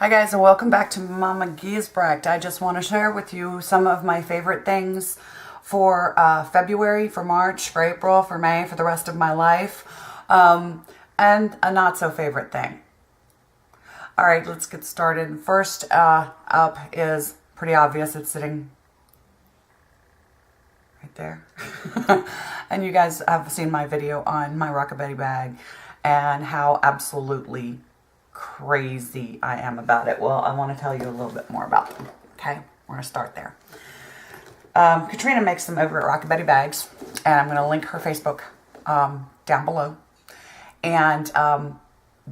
Hi guys, and welcome back to Mama Giesbrecht. I just want to share with you some of my favorite things for February, for March, for April, for May, for the rest of my life, and a not so favorite thing. All right, let's get started. First up is pretty obvious. It's sitting right there. And you guys have seen my video on my Rockabye bag and how absolutely crazy I am about it. Well, I want to tell you a little bit more about them. Okay, we're going to start there. Katrina makes them over at Rockabye Bags, and I'm going to link her Facebook down below. And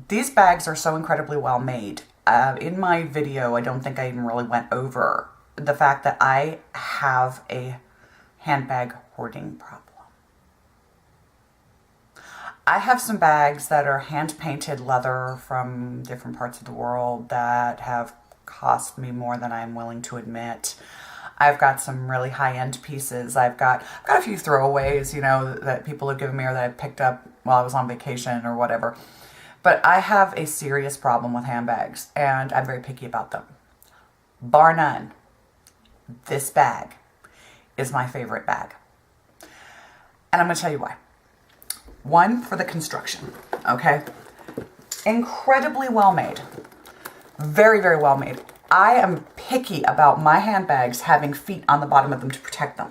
these bags are so incredibly well made. In my video, I don't think I even really went over the fact that I have a handbag hoarding problem. I have some bags that are hand-painted leather from different parts of the world that have cost me more than I'm willing to admit. I've got some really high-end pieces. I've got a few throwaways, you know, that people have given me or that I picked up while I was on vacation or whatever. But I have a serious problem with handbags, and I'm very picky about them. Bar none, this bag is my favorite bag. And I'm going to tell you why. One, for the construction, okay? Incredibly well made. Very, very well made. I am picky about my handbags having feet on the bottom of them to protect them.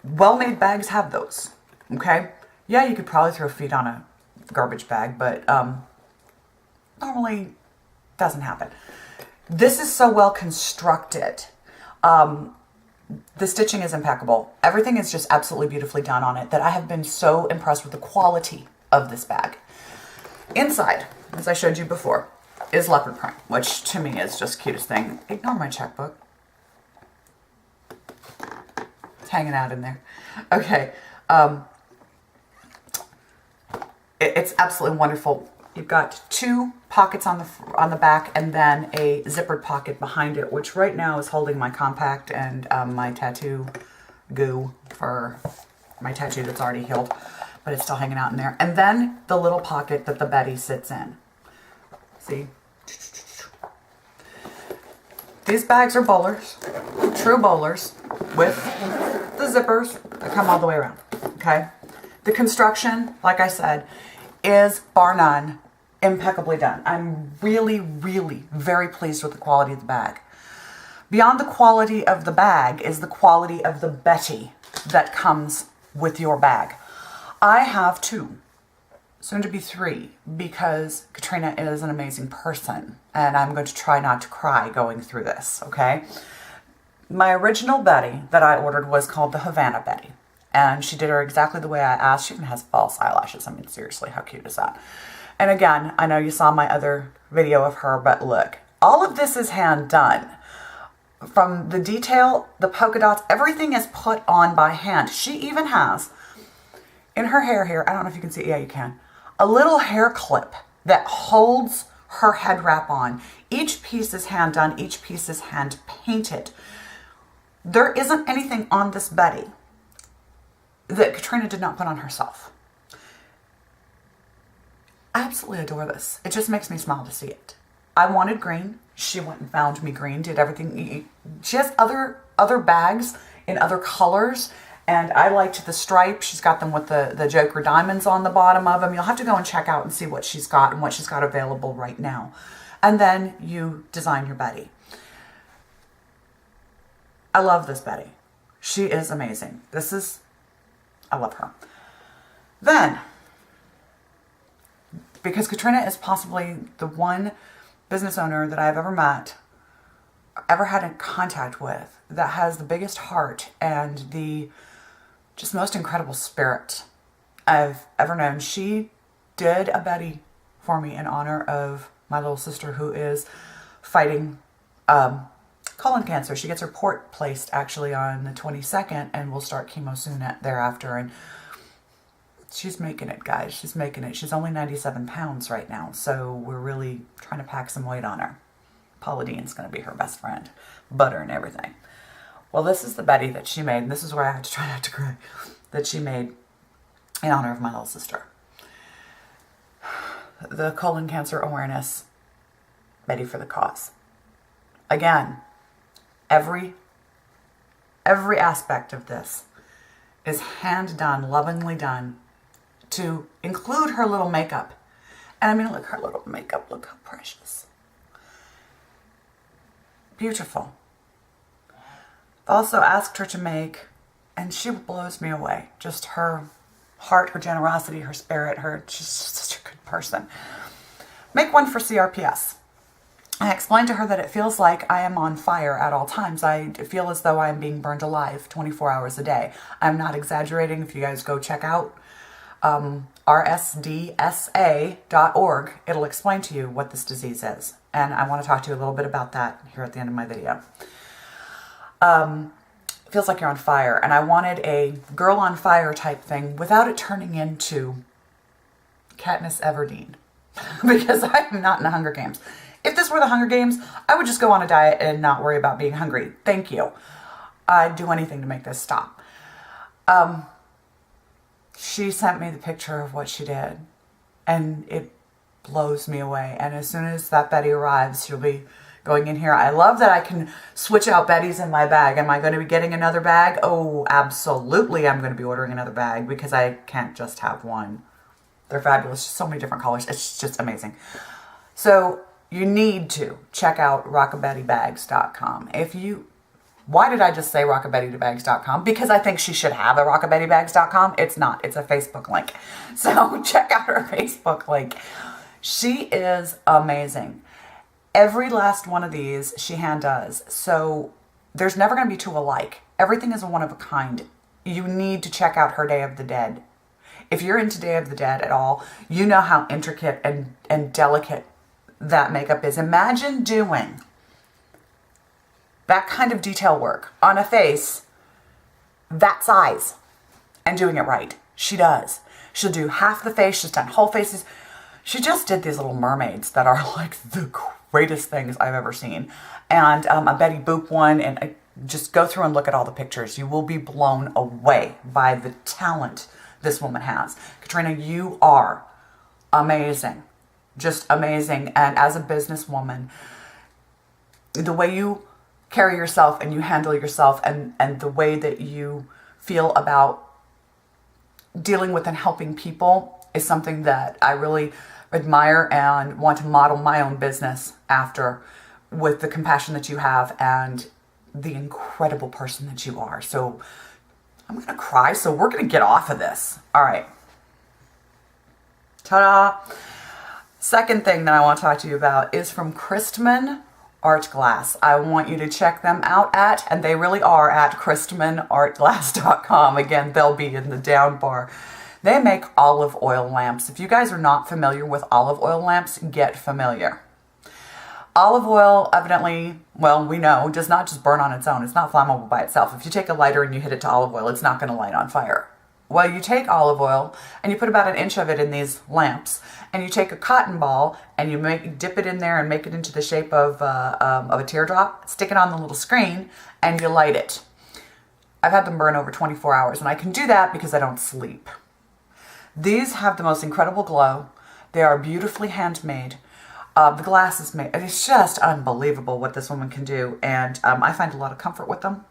Well-made bags have those, okay? Yeah, you could probably throw feet on a garbage bag, but normally doesn't happen. This is so well constructed. The stitching is impeccable. Everything is just absolutely beautifully done on it that I have been so impressed with the quality of this bag. Inside, as I showed you before, is leopard print, which to me is just the cutest thing. Ignore my checkbook. It's hanging out in there. Okay. It's absolutely wonderful. You've got two pockets on the back and then a zippered pocket behind it, which right now is holding my compact and my tattoo goo for my tattoo that's already healed, but it's still hanging out in there. And then the little pocket that the Betty sits in. See? These bags are bowlers, true bowlers, with the zippers that come all the way around, okay? The construction, like I said, is bar none impeccably done. I'm really, really very pleased with the quality of the bag. Beyond the quality of the bag is the quality of the Betty that comes with your bag. I have two, soon to be three, because Katrina is an amazing person, and I'm going to try not to cry going through this, okay? My original Betty that I ordered was called the Havana Betty, and she did her exactly the way I asked. She even has false eyelashes. I mean, seriously, how cute is that? And again, I know you saw my other video of her, but look, all of this is hand done. From the detail, the polka dots, everything is put on by hand. She even has, in her hair here, I don't know if you can see, yeah, you can, a little hair clip that holds her head wrap on. Each piece is hand done, each piece is hand painted. There isn't anything on this Betty that Katrina did not put on herself. I absolutely adore this. It just makes me smile to see it. I wanted green. She went and found me green, did everything. She has other bags in other colors, and I liked the stripe. She's got them with the Joker diamonds on the bottom of them. You'll have to go and check out and see what she's got and what she's got available right now. And then you design your Betty. I love this Betty. She is amazing. I love her. Then, because Katrina is possibly the one business owner that I've ever met, ever had in contact with, that has the biggest heart and the just most incredible spirit I've ever known. She did a Betty for me in honor of my little sister who is fighting colon cancer. She gets her port placed actually on the 22nd and will start chemo soon thereafter. And she's making it, guys. She's making it. She's only 97 pounds right now, so we're really trying to pack some weight on her. Paula Dean's going to be her best friend. Butter and everything. Well, this is the Betty that she made, and this is where I have to try not to cry, that she made in honor of my little sister. The colon cancer awareness Betty for the cause. Again, every aspect of this is hand done, lovingly done, to include her little makeup. And I mean, look, her little makeup, look how precious. Beautiful. Also asked her to make, and she blows me away, just her heart, her generosity, her spirit, she's such a good person. Make one for CRPS. I explained to her that it feels like I am on fire at all times. I feel as though I am being burned alive 24 hours a day. I'm not exaggerating. If you guys go check out rsdsa.org, it'll explain to you what this disease is. And I want to talk to you a little bit about that here at the end of my video. It feels like you're on fire. And I wanted a girl on fire type thing without it turning into Katniss Everdeen. Because I'm not in the Hunger Games. If this were the Hunger Games, I would just go on a diet and not worry about being hungry. Thank you. I'd do anything to make this stop. She sent me the picture of what she did, and it blows me away. And as soon as that Betty arrives, she'll be going in here. I love that I can switch out Betty's in my bag. Am I going to be getting another bag? Oh, absolutely. I'm going to be ordering another bag because I can't just have one. They're fabulous. So many different colors. It's just amazing. So you need to check out rockabettybags.com. Why did I just say rockabettybags.com? Because I think she should have a rockabettybags.com. It's not. It's a Facebook link. So check out her Facebook link. She is amazing. Every last one of these she hand does. So there's never going to be two alike. Everything is a one of a kind. You need to check out her Day of the Dead. If you're into Day of the Dead at all, you know how intricate and delicate that makeup is. Imagine doing that kind of detail work on a face that size and doing it right. She does. She'll do half the face. She's done whole faces. She just did these little mermaids that are like the greatest things I've ever seen. And a Betty Boop one. And just go through and look at all the pictures. You will be blown away by the talent this woman has. Katrina, you are amazing. Just amazing. And as a businesswoman, the way you carry yourself and you handle yourself and the way that you feel about dealing with and helping people is something that I really admire and want to model my own business after, with the compassion that you have and the incredible person that you are. So I'm going to cry, so we're going to get off of this. All right. Ta-da! Second thing that I want to talk to you about is from Christman Art Glass. I want you to check them out and they really are at christmanartglass.com. Again, they'll be in the down bar. They make olive oil lamps. If you guys are not familiar with olive oil lamps, get familiar. Olive oil, evidently, well, we know, does not just burn on its own. It's not flammable by itself. If you take a lighter and you hit it to olive oil, it's not going to light on fire. Well, you take olive oil and you put about 1 inch of it in these lamps, and you take a cotton ball and you dip it in there and make it into the shape of a teardrop, stick it on the little screen, and you light it. I've had them burn over 24 hours, and I can do that because I don't sleep. These have the most incredible glow. They are beautifully handmade. The glass is made. It's just unbelievable what this woman can do, and I find a lot of comfort with them.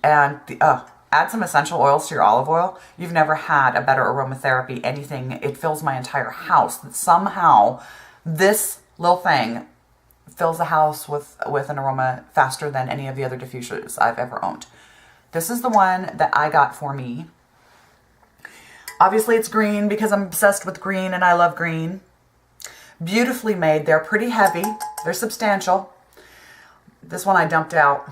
And add some essential oils to your olive oil. You've never had a better aromatherapy, anything. It fills my entire house. Somehow, this little thing fills the house with an aroma faster than any of the other diffusers I've ever owned. This is the one that I got for me. Obviously, it's green because I'm obsessed with green and I love green. Beautifully made. They're pretty heavy. They're substantial. This one I dumped out.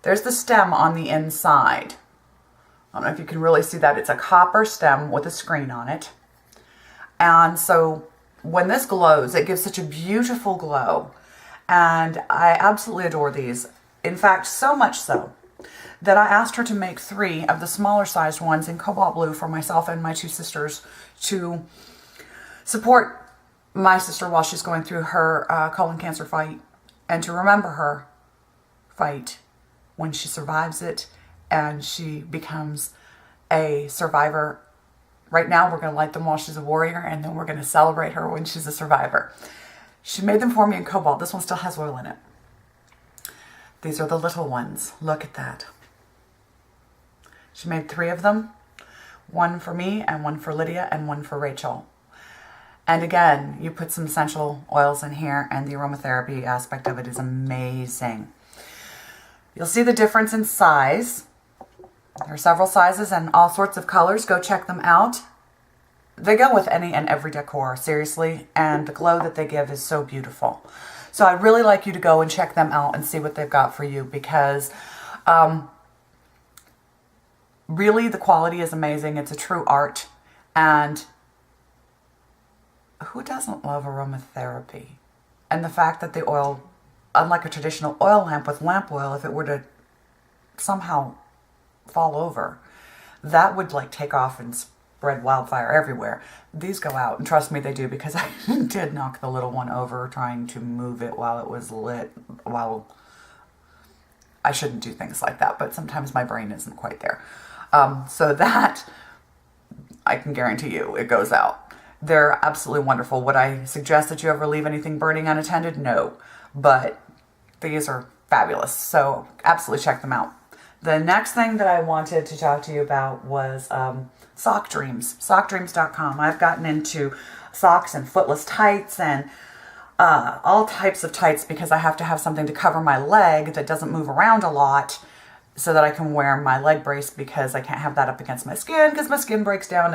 There's the stem on the inside. I don't know if you can really see that. It's a copper stem with a screen on it. And so when this glows, it gives such a beautiful glow. And I absolutely adore these. In fact, so much so that I asked her to make 3 of the smaller sized ones in cobalt blue for myself and my 2 sisters to support my sister while she's going through her colon cancer fight, and to remember her fight when she survives it and she becomes a survivor. Right now we're going to light them while she's a warrior, and then we're going to celebrate her when she's a survivor. She made them for me in cobalt. This one still has oil in it. These are the little ones. Look at that. She made 3 of them. One for me and one for Lydia and one for Rachel. And again, you put some essential oils in here and the aromatherapy aspect of it is amazing. You'll see the difference in size. There are several sizes and all sorts of colors. Go check them out. They go with any and every decor, seriously. And the glow that they give is so beautiful. So I'd really like you to go and check them out and see what they've got for you because really the quality is amazing. It's a true art. And who doesn't love aromatherapy? And the fact that the oil, unlike a traditional oil lamp with lamp oil, if it were to somehow fall over, that would like take off and spread wildfire everywhere. These go out, and trust me, they do, because I did knock the little one over trying to move it while it was lit. While I shouldn't do things like that, but sometimes my brain isn't quite there. So that, I can guarantee you, it goes out. They're absolutely wonderful. Would I suggest that you ever leave anything burning unattended? No, but these are fabulous. So absolutely check them out. The next thing that I wanted to talk to you about was sock dreams. Sockdreams.com. I've gotten into socks and footless tights and all types of tights because I have to have something to cover my leg that doesn't move around a lot so that I can wear my leg brace because I can't have that up against my skin because my skin breaks down,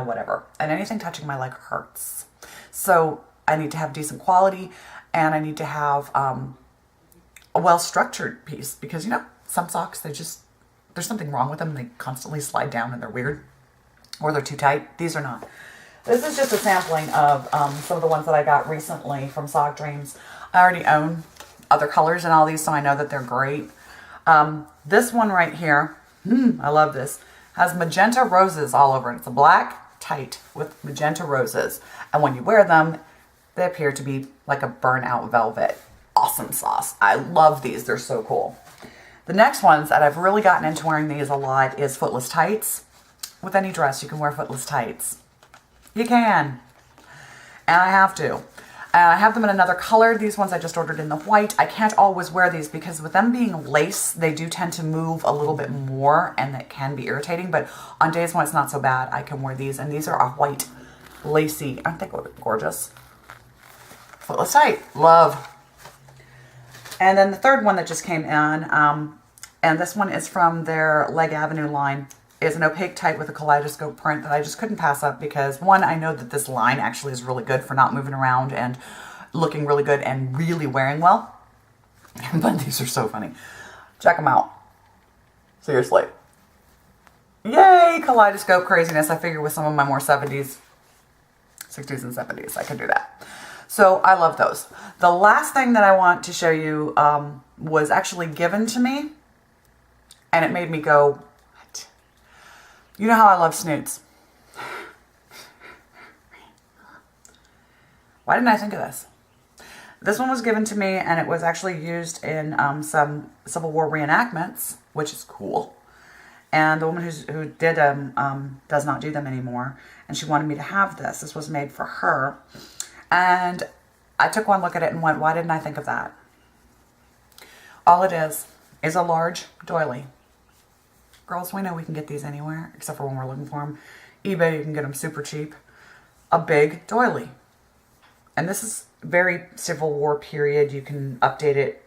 whatever. And anything touching my leg hurts. So I need to have decent quality and I need to have a well-structured piece because, you know, some socks, there's something wrong with them. They constantly slide down and they're weird or they're too tight. These are not. This is just a sampling of some of the ones that I got recently from Sock Dreams. I already own other colors in all these, so I know that they're great. This one right here, I love this, has magenta roses all over it. It's a black tight with magenta roses. And when you wear them, they appear to be like a burnout velvet. Awesome sauce. I love these. They're so cool. The next ones that I've really gotten into wearing these a lot is footless tights. With any dress, you can wear footless tights. You can. And I have to. I have them in another color. These ones I just ordered in the white. I can't always wear these because with them being lace, they do tend to move a little bit more and that can be irritating. But on days when it's not so bad, I can wear these. And these are a white lacy. Aren't they gorgeous? Footless tight. Love. And then the third one that just came in, and this one is from their Leg Avenue line, is an opaque tight with a kaleidoscope print that I just couldn't pass up because, one, I know that this line actually is really good for not moving around and looking really good and really wearing well. But these are so funny. Check them out. Seriously. Yay, kaleidoscope craziness. I figure with some of my more 70s, 60s and 70s, I could do that. So I love those. The last thing that I want to show you was actually given to me. And it made me go, what? You know how I love snoots. Why didn't I think of this? This one was given to me and it was actually used in some Civil War reenactments, which is cool. And the woman who did them does not do them anymore. And she wanted me to have this. This was made for her. And I took one look at it and went, why didn't I think of that? All it is a large doily. Girls, we know we can get these anywhere, except for when we're looking for them. eBay, you can get them super cheap. A big doily. And this is very Civil War period. You can update it,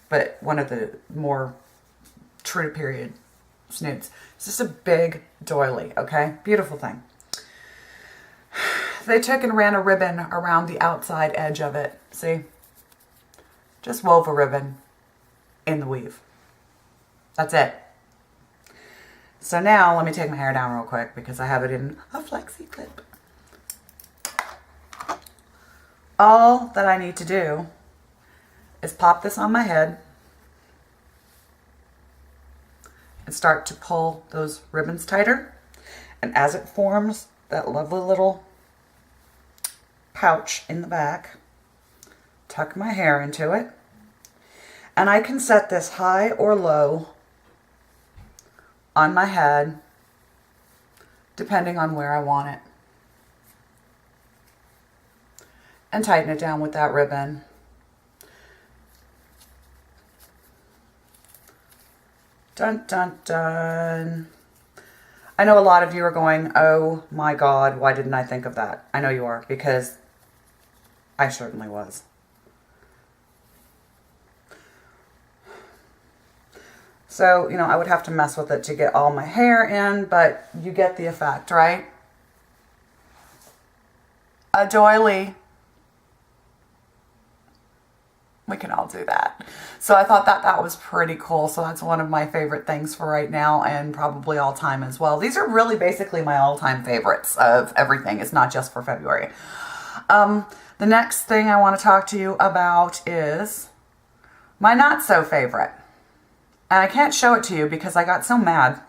but one of the more true period snoots. It's just a big doily, okay? Beautiful thing. They took and ran a ribbon around the outside edge of it. See? Just wove a ribbon in the weave. That's it. So now, let me take my hair down real quick because I have it in a flexi clip. All that I need to do is pop this on my head and start to pull those ribbons tighter. And as it forms that lovely little pouch in the back, tuck my hair into it, and I can set this high or low on my head depending on where I want it. and tighten it down with that ribbon. Dun, dun, dun. I know a lot of you are going, oh my God, why didn't I think of that? I know you are, because I certainly was. So, you know, I would have to mess with it to get all my hair in, but you get the effect, right? A doily. We can all do that. So I thought that that was pretty cool. So that's one of my favorite things for right now, and probably all time as well. These are really basically my all-time favorites of everything. It's not just for February. The next thing I want to talk to you about is my not so favorite. And I can't show it to you because I got so mad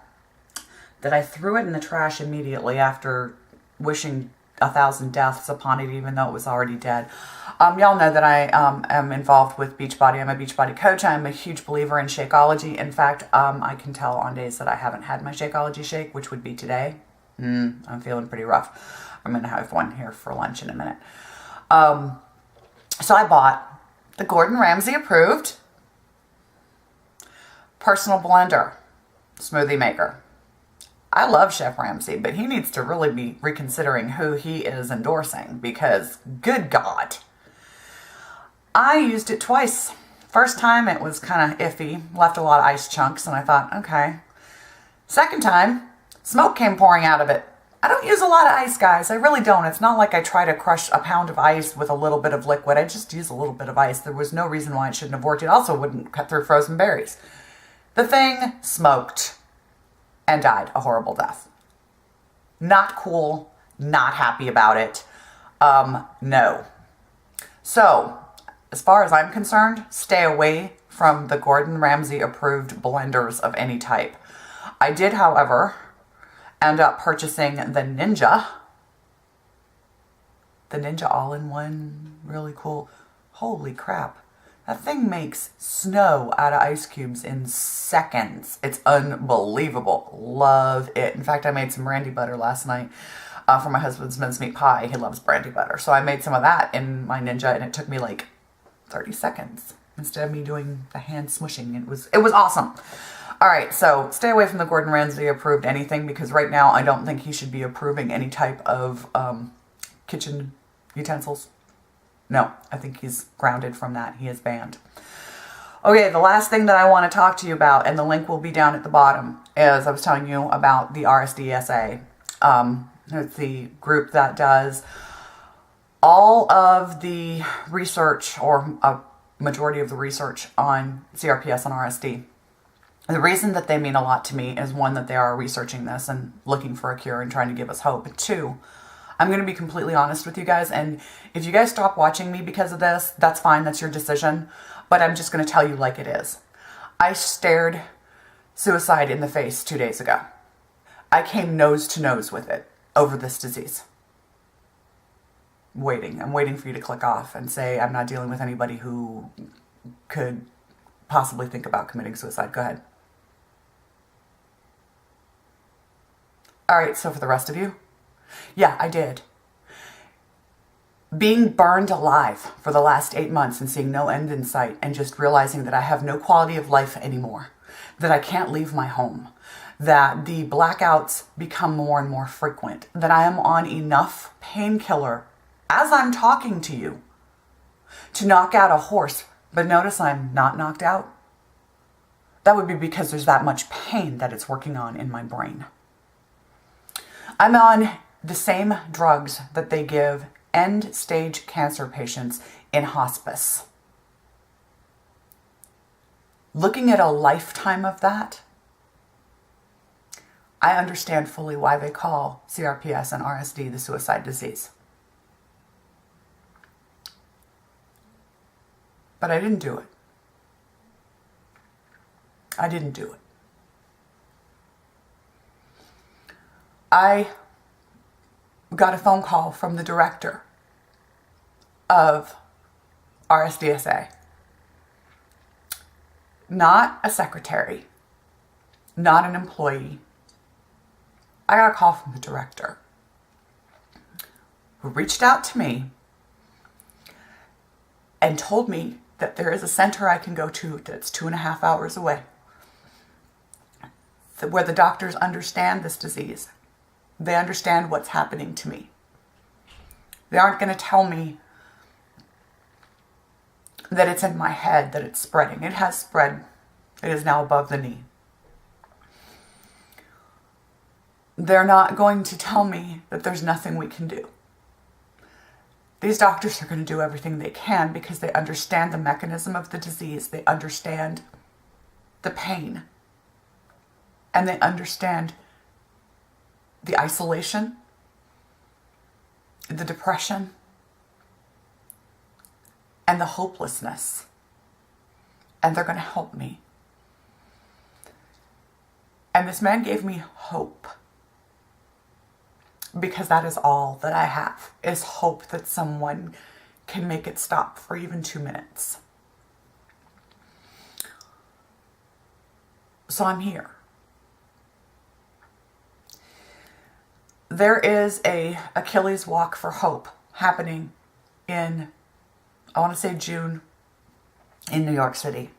that I threw it in the trash immediately after wishing 1,000 deaths upon it, even though it was already dead. Y'all know that I am involved with Beachbody. I'm a Beachbody coach. I'm a huge believer in Shakeology. In fact, I can tell on days that I haven't had my Shakeology shake, which would be today. I'm feeling pretty rough. I'm going to have one here for lunch in a minute. So I bought the Gordon Ramsay approved personal blender smoothie maker. I love Chef Ramsay, but he needs to really be reconsidering who he is endorsing, because good God. I used it twice. First time it was kind of iffy, left a lot of ice chunks, and I thought, okay. Second time, smoke came pouring out of it. I don't use a lot of ice, guys. I really don't. It's not like I try to crush a pound of ice with a little bit of liquid. I just use a little bit of ice. There was no reason why it shouldn't have worked. It also wouldn't cut through frozen berries. The thing smoked and died a horrible death. Not cool. Not happy about it. No. So, as far as I'm concerned, stay away from the Gordon Ramsay approved blenders of any type. I did, however, end up purchasing the Ninja all-in-one, really cool. Holy crap. That thing makes snow out of ice cubes in seconds. It's unbelievable. Love it. In fact, I made some brandy butter last night for my husband's mincemeat pie. He loves brandy butter. So I made some of that in my Ninja, and it took me like 30 seconds instead of me doing the hand smushing. It was awesome. All right, so stay away from the Gordon Ramsay approved anything, because right now I don't think he should be approving any type of kitchen utensils. No, I think he's grounded from that. He is banned. Okay, the last thing that I want to talk to you about, and the link will be down at the bottom, is I was telling you about the RSDSA. It's the group that does all of the research, or a majority of the research on CRPS and RSD. The reason that they mean a lot to me is, one, that they are researching this and looking for a cure and trying to give us hope. And two, I'm going to be completely honest with you guys, and if you guys stop watching me because of this, that's fine, that's your decision, but I'm just going to tell you like it is. I stared suicide in the face 2 days ago. I came nose to nose with it over this disease. I'm waiting for you to click off and say I'm not dealing with anybody who could possibly think about committing suicide. Go ahead. All right, so for the rest of you, yeah, I did. Being burned alive for the last 8 months and seeing no end in sight, and just realizing that I have no quality of life anymore, that I can't leave my home, that the blackouts become more and more frequent, that I am on enough painkiller as I'm talking to you to knock out a horse, but notice I'm not knocked out. That would be because there's that much pain that it's working on in my brain. I'm on the same drugs that they give end-stage cancer patients in hospice. Looking at a lifetime of that, I understand fully why they call CRPS and RSD the suicide disease. But I didn't do it. I didn't do it. I got a phone call from the director of RSDSA. Not a secretary, not an employee. I got a call from the director, who reached out to me and told me that there is a center I can go to that's 2.5 hours away, where the doctors understand this disease. They understand what's happening to me. They aren't going to tell me that it's in my head, that it's spreading. It has spread. It is now above the knee. They're not going to tell me that there's nothing we can do. These doctors are going to do everything they can because they understand the mechanism of the disease. They understand the pain. And they understand the isolation, the depression, and the hopelessness. And they're going to help me. And this man gave me hope. Because that is all that I have, is hope that someone can make it stop for even 2 minutes. So I'm here. There is a Achilles Walk for Hope happening in, I want to say June, in New York City.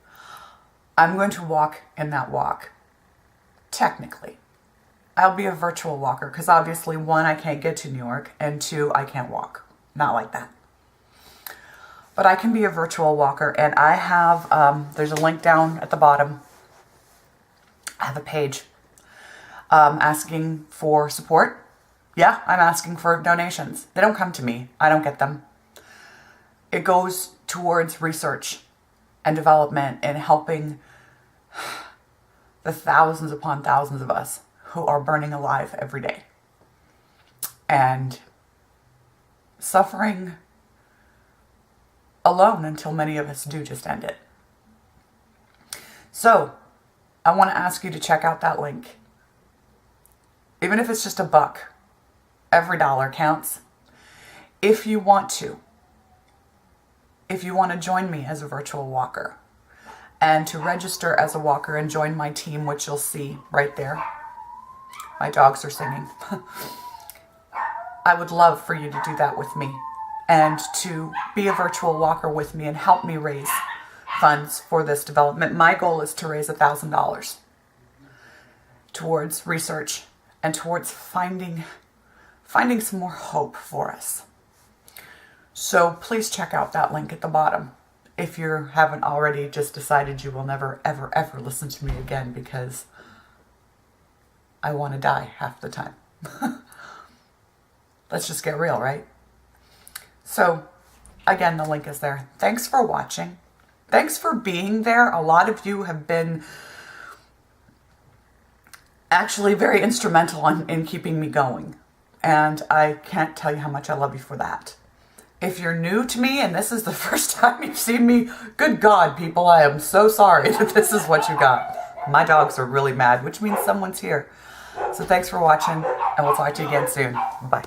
I'm going to walk in that walk, technically. I'll be a virtual walker because obviously, 1, I can't get to New York, and 2, I can't walk. Not like that. But I can be a virtual walker, and I have, there's a link down at the bottom. I have a page asking for support. Yeah, I'm asking for donations. They don't come to me. I don't get them. It goes towards research and development and helping the thousands upon thousands of us who are burning alive every day and suffering alone until many of us do just end it. So I want to ask you to check out that link. Even if it's just $1, every dollar counts. If you want to join me as a virtual walker and to register as a walker and join my team, which you'll see right there. My dogs are singing. I would love for you to do that with me and to be a virtual walker with me and help me raise funds for this development. My goal is to raise $1,000 towards research and towards finding some more hope for us. So please check out that link at the bottom if you haven't already just decided you will never, ever, ever listen to me again because I want to die half the time. Let's just get real, right? So, again, the link is there. Thanks for watching. Thanks for being there. A lot of you have been actually very instrumental in keeping me going. And I can't tell you how much I love you for that. If you're new to me and this is the first time you've seen me, good God, people, I am so sorry that this is what you got. My dogs are really mad, which means someone's here. So thanks for watching, and we'll talk to you again soon. Bye.